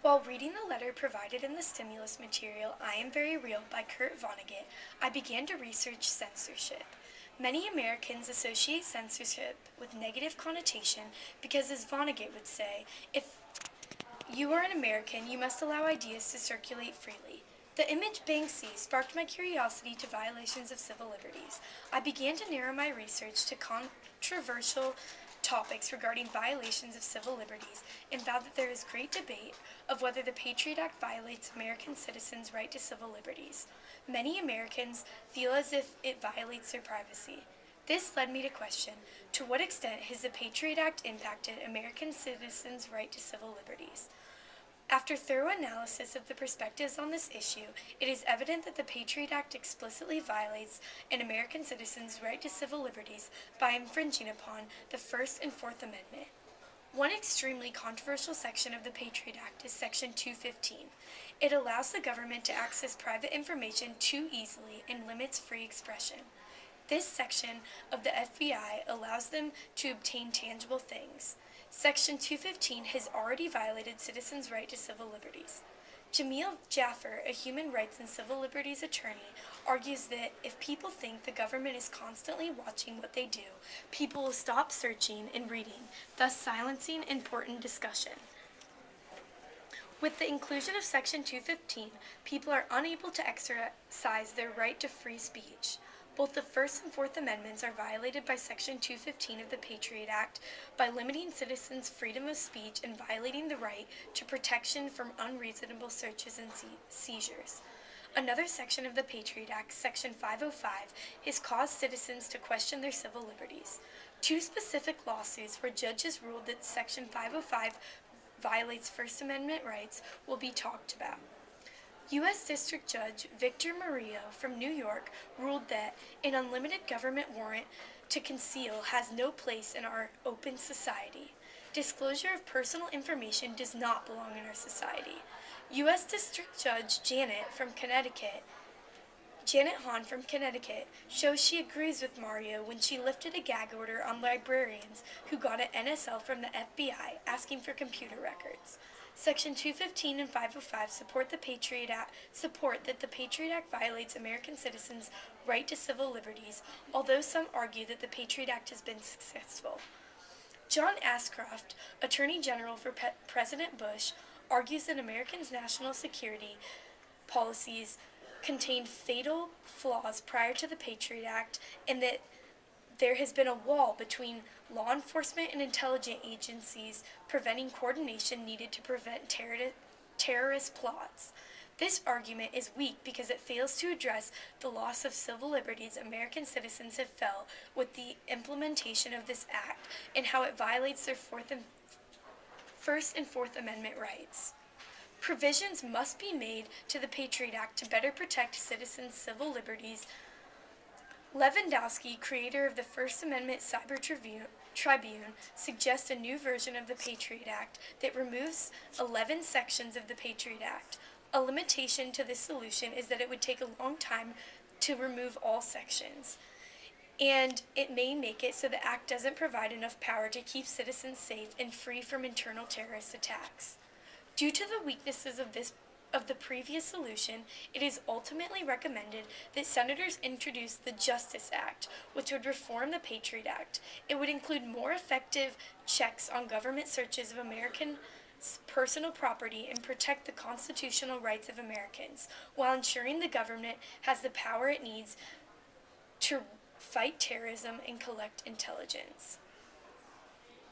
While reading the letter provided in the stimulus material, I Am Very Real by Kurt Vonnegut, I began to research censorship. Many Americans associate censorship with negative connotation because, as Vonnegut would say, if you are an American, you must allow ideas to circulate freely. The image Banksy sparked my curiosity to violations of civil liberties. I began to narrow my research to controversial topics regarding violations of civil liberties and found that there is great debate of whether the Patriot Act violates American citizens' right to civil liberties. Many Americans feel as if it violates their privacy. This led me to question, to what extent has the Patriot Act impacted American citizens' right to civil liberties? After thorough analysis of the perspectives on this issue, it is evident that the Patriot Act explicitly violates an American citizen's right to civil liberties by infringing upon the First and Fourth Amendment. One extremely controversial section of the Patriot Act is Section 215. It allows the government to access private information too easily and limits free expression. This section of the FBI allows them to obtain tangible things. Section 215 has already violated citizens' right to civil liberties. Jamil Jaffer, a human rights and civil liberties attorney, argues that if people think the government is constantly watching what they do, people will stop searching and reading, thus silencing important discussion. With the inclusion of Section 215, people are unable to exercise their right to free speech. Both the First and Fourth Amendments are violated by Section 215 of the Patriot Act by limiting citizens' freedom of speech and violating the right to protection from unreasonable searches and seizures. Another section of the Patriot Act, Section 505, has caused citizens to question their civil liberties. Two specific lawsuits where judges ruled that Section 505 violates First Amendment rights will be talked about. U.S. District Judge Victor Murillo from New York ruled that an unlimited government warrant to conceal has no place in our open society. Disclosure of personal information does not belong in our society. U.S. District Judge Janet Hahn from Connecticut shows she agrees with Murillo when she lifted a gag order on librarians who got an NSL from the FBI asking for computer records. Section 215 and 505 support that the Patriot Act violates American citizens' right to civil liberties, although some argue that the Patriot Act has been successful. John Ashcroft, Attorney General for President Bush, argues that Americans' national security policies contained fatal flaws prior to the Patriot Act and that there has been a wall between law enforcement and intelligence agencies preventing coordination needed to prevent terrorist plots. This argument is weak because it fails to address the loss of civil liberties American citizens have felt with the implementation of this act and how it violates their First and Fourth Amendment rights. Provisions must be made to the Patriot Act to better protect citizens' civil liberties. Lewandowski, creator of the First Amendment Cyber Tribune, suggests a new version of the Patriot Act that removes 11 sections of the Patriot Act. A limitation to this solution is that it would take a long time to remove all sections, and it may make it so the Act doesn't provide enough power to keep citizens safe and free from internal terrorist attacks. Due to the weaknesses of the previous solution, it is ultimately recommended that senators introduce the Justice Act, which would reform the Patriot Act. It would include more effective checks on government searches of American personal property and protect the constitutional rights of Americans, while ensuring the government has the power it needs to fight terrorism and collect intelligence.